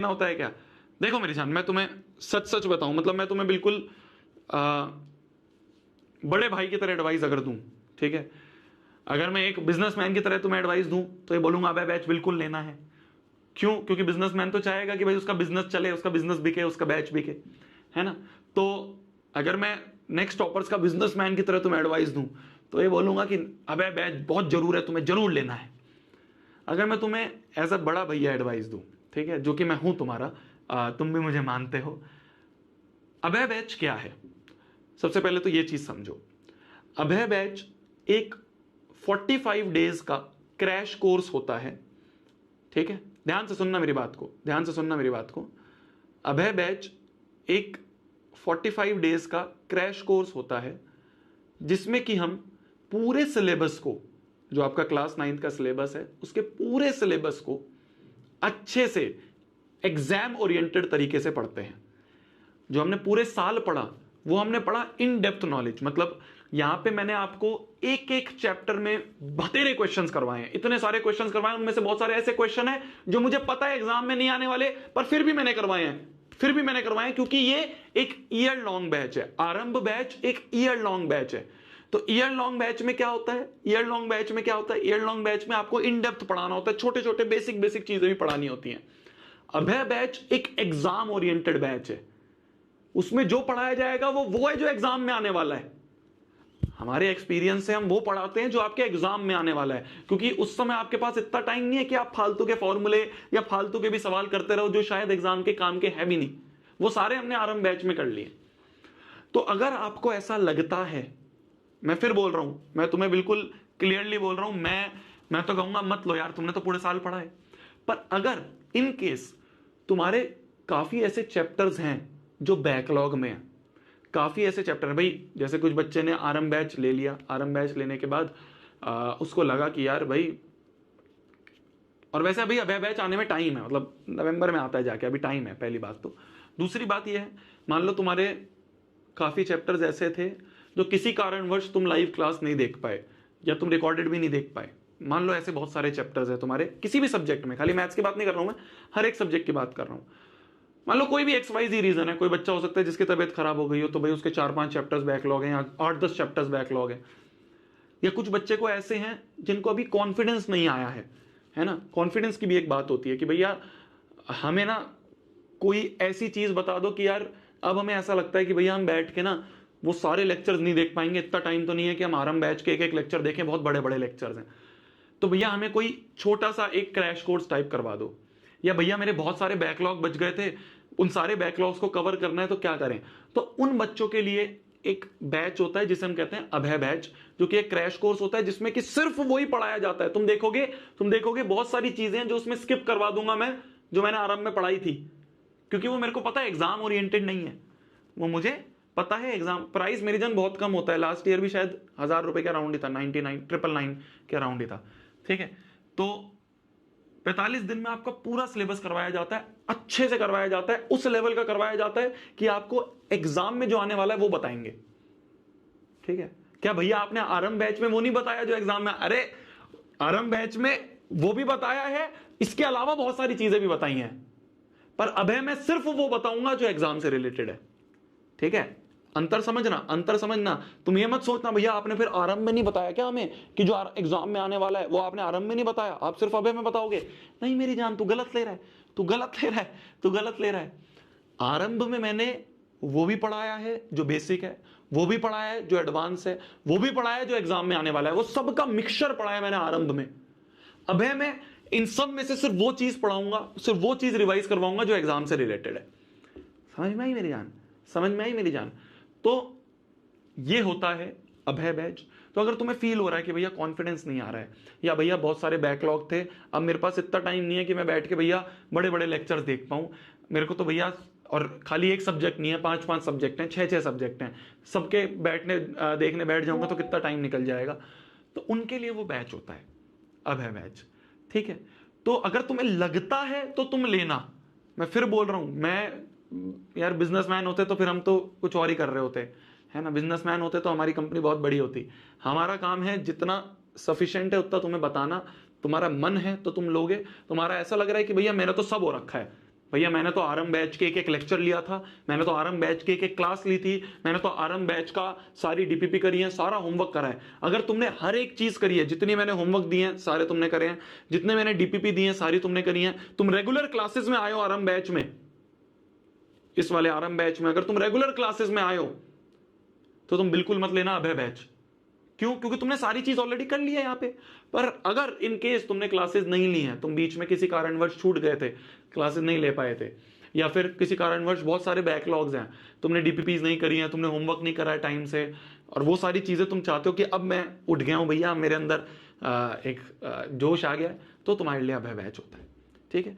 होता है क्या? देखो मेरी जान, मैं तुम्हें सच सच बताऊं, मतलब मैं तुम्हें बिल्कुल बड़े भाई की तरह एडवाइस अगर दूं, ठीक है, अगर मैं एक बिजनेसमैन की तरह तुम्हें एडवाइस दूं तो ये बोलूंगा अबे बैच बिल्कुल लेना है। क्यों? क्योंकि बिजनेसमैन तो चाहेगा कि भाई उसका बिजनेस चले, उसका बिजनेस बिके, उसका बैच बिके, है ना? तो अगर मैं नेक्स्ट टॉपर्स का बिजनेसमैन की तरह तुम्हें एडवाइस दूं तो ये बोलूंगा कि अबे बैच बहुत जरूर है, तुम्हें जरूर लेना है। अगर मैं तुम्हें एज अ बड़ा भैया एडवाइस दूं, ठीक है, जो कि मैं हूं तुम्हारा, तुम भी मुझे मानते हो, अभय बैच क्या है? सबसे पहले तो ये चीज समझो, अभय बैच एक 45 डेज का क्रैश कोर्स होता है, ठीक है? ध्यान से सुनना मेरी बात को, ध्यान से सुनना मेरी बात को। अभय बैच एक 45 डेज का क्रैश कोर्स होता है जिसमें कि हम पूरे सिलेबस को, जो आपका क्लास 9th का सिलेबस है, उसके पूरे सिलेबस को अच्छे से एग्जाम ओरिएंटेड तरीके से पढ़ते हैं। जो हमने पूरे साल पढ़ा वो हमने पढ़ा इन डेप्थ नॉलेज, मतलब यहां पे मैंने आपको एक एक चैप्टर में बतेरे क्वेश्चंस करवाए हैं, इतने सारे क्वेश्चंस करवाए, उनमें से बहुत सारे ऐसे क्वेश्चन हैं जो मुझे पता है एग्जाम में नहीं आने वाले, पर फिर भी मैंने करवाए हैं, फिर भी मैंने करवाए हैं, क्योंकि ये एक ईयर लॉन्ग बैच है। आरंभ बैच एक ईयर लॉन्ग बैच है। तो ईयर लॉन्ग बैच में क्या होता है? ईयर लॉन्ग बैच में क्या होता है? ईयर लॉन्ग बैच में आपको इन डेप्थ पढ़ाना होता है, छोटे छोटे बेसिक बेसिक चीजें भी पढ़ानी होती हैं। अभय बैच एक एग्जाम ओरिएंटेड बैच है, उसमें जो पढ़ाया जाएगा वो है जो एग्जाम में आने वाला है। हमारे एक्सपीरियंस से हम वो पढ़ाते हैं जो आपके एग्जाम में आने वाला है, क्योंकि उस समय आपके पास इतना टाइम नहीं है कि आप फालतू के फॉर्मूले या फालतू के भी सवाल करते रहो जो शायद एग्जाम के काम के है भी नहीं। वो सारे हमने आरंभ बैच में कर लिए। तो अगर आपको ऐसा लगता है, मैं फिर बोल रहा हूं, मैं तुम्हें बिल्कुल क्लियरली बोल रहा हूं, मैं तो कहूंगा मत लो यार, तुमने तो पूरे साल पढ़ा है। पर अगर इन केस तुम्हारे काफी ऐसे चैप्टर्स हैं जो बैकलॉग में है, काफी ऐसे चैप्टर हैं भाई, जैसे कुछ बच्चे ने आरंभ बैच ले लिया, आरंभ बैच लेने के बाद उसको लगा कि यार भाई, और वैसे अभी अभय बैच आने में टाइम है, मतलब नवंबर में आता है जाके, अभी टाइम है, पहली बात तो। दूसरी बात यह है, मान लो तुम्हारे काफी चैप्टर्स ऐसे थे जो किसी कारणवश तुम लाइव क्लास नहीं देख पाए या तुम रिकॉर्डेड भी नहीं देख पाए। मान लो ऐसे बहुत सारे चैप्टर्स हैं तुम्हारे किसी भी सब्जेक्ट में, खाली मैथ्स की बात नहीं कर रहा हूं मैं, हर एक सब्जेक्ट की बात कर रहा हूं। मान लो कोई भी XYZ रीजन है, कोई बच्चा हो सकता है जिसकी तबीयत खराब हो गई हो, तो भाई उसके 4-5 चैप्टर्स बैकलॉग हैं या 8-10 चैप्टर्स बैकलॉग है। या कुछ बच्चे को ऐसे हैं जिनको अभी कॉन्फिडेंस नहीं आया है ना? कॉन्फिडेंस की भी एक बात होती है कि भैया हमें ना कोई ऐसी चीज बता दो कि यार अब हमें ऐसा लगता है कि भैया हम बैठ के ना वो सारे लेक्चर्स नहीं देख पाएंगे, इतना टाइम तो नहीं है कि हम आरंभ बैच के एक एक लेक्चर देखें, बहुत बड़े बड़े लेक्चर्स हैं। तो भैया हमें कोई छोटा सा एक क्रैश कोर्स टाइप करवा दो, या भैया मेरे बहुत सारे बैकलॉग बच गए थे, उन सारे बैकलॉग्स को कवर करना है, तो क्या करें? तो उन बच्चों के लिए एक बैच होता है जिसे हम कहते हैं अभय बैच, जो कि एक क्रैश कोर्स होता है जिसमें कि सिर्फ वही पढ़ाया जाता है। तुम देखोगे बहुत सारी चीजें जो उसमें स्किप करवा दूंगा मैं, जो मैंने आरंभ में पढ़ाई थी, क्योंकि वो मेरे को पता है एग्जाम ओरिएंटेड नहीं है, वो मुझे पता है। एग्जाम प्राइस मेरी जन बहुत कम होता है, लास्ट ईयर भी शायद 1000 रुपए के अराउंड ही था, 999 के अराउंड ही था, ठीक है? तो 45 दिन में आपका पूरा सिलेबस करवाया जाता है, अच्छे से करवाया जाता है, उस लेवल का करवाया जाता है कि आपको एग्जाम में जो आने वाला है वो बताएंगे, ठीक है? क्या भैया आपने आरंभ बैच में वो नहीं बताया जो एग्जाम में? अरे आरंभ बैच में वो भी बताया है, इसके अलावा बहुत सारी चीजें भी बताई हैं, पर अभय में सिर्फ वो बताऊंगा जो एग्जाम से रिलेटेड है, ठीक है? अंतर समझना, अंतर समझना। तुम ये मत सोचना भैया आपने फिर आरंभ में नहीं बताया क्या हमें कि जो एग्जाम में आने वाला है वो आपने आरंभ में नहीं बताया, आप सिर्फ अभय में बताओगे। नहीं मेरी जान, तू गलत ले रहा है, तू गलत ले रहा है, तू गलत ले रहा है। आरंभ में मैंने वो भी पढ़ाया है जो बेसिक है, वो भी पढ़ाया है जो एडवांस है, वो भी पढ़ाया है जो एग्जाम में आने वाला है, वो सबका मिक्सचर पढ़ाया मैंने आरंभ में। अभय में इन सब में से सिर्फ वो चीज पढ़ाऊंगा, सिर्फ वो चीज रिवाइज करवाऊंगा जो एग्जाम से रिलेटेड है। समझ में आई मेरी जान? समझ में आई मेरी जान? तो ये होता है अभय बैच। तो अगर तुम्हें फील हो रहा है कि भैया कॉन्फिडेंस नहीं आ रहा है, या भैया बहुत सारे बैकलॉग थे, अब मेरे पास इतना टाइम नहीं है कि मैं बैठ के भैया बड़े बड़े लेक्चर्स देख पाऊं, मेरे को तो भैया, और खाली एक सब्जेक्ट नहीं है, 5-5 सब्जेक्ट हैं, 6-6 सब्जेक्ट हैं, सबके बैठने देखने बैठ जाऊंगा तो कितना टाइम निकल जाएगा। तो उनके लिए वो बैच होता है अभय बैच, ठीक है? तो अगर तुम्हें लगता है तो तुम लेना। मैं फिर बोल रहा हूं, मैं यार बिजनेसमैन होते तो फिर हम तो कुछ और ही कर रहे होते, है ना? बिजनेसमैन होते तो हमारी कंपनी बहुत बड़ी होती। हमारा काम है जितना सफिशिएंट है उतना तुम्हें बताना, तुम्हारा मन है तो तुम लोगे, तुम्हारा ऐसा लग रहा है कि भैया मेरा तो सब हो रखा है, भैया मैंने तो आरएम बैच के एक लेक्चर लिया था, मैंने तो आरएम बैच के एक क्लास ली थी, मैंने तो आरएम बैच का सारी डीपीपी करी है, सारा होमवर्क करा है। अगर तुमने हर एक चीज करी है, जितनी मैंने होमवर्क दिए हैं सारे तुमने करे हैं, जितने मैंने डीपीपी दिए हैं सारी तुमने करी है, तुम रेगुलर क्लासेस में आए हो आरएम बैच में, इस वाले आरएम बैच में अगर तुम रेगुलर क्लासेस में आए हो तो तुम बिल्कुल मत लेना अभय बैच। क्यों? क्योंकि तुमने सारी चीज ऑलरेडी कर ली है यहां पे। पर अगर इन केस तुमने क्लासेस नहीं ली हैं, तुम बीच में किसी कारणवश छूट गए थे, क्लासेस नहीं ले पाए थे, या फिर किसी कारणवश बहुत सारे बैकलॉग्स हैं, तुमने डीपीपीज नहीं करी हैं, तुमने होमवर्क नहीं करा है टाइम से, और वो सारी चीजें तुम चाहते हो कि अब मैं उठ गया हूं भैया, मेरे अंदर एक जोश आ गया है, तो तुम्हारे लिए अभय बैच होता है। ठीक है।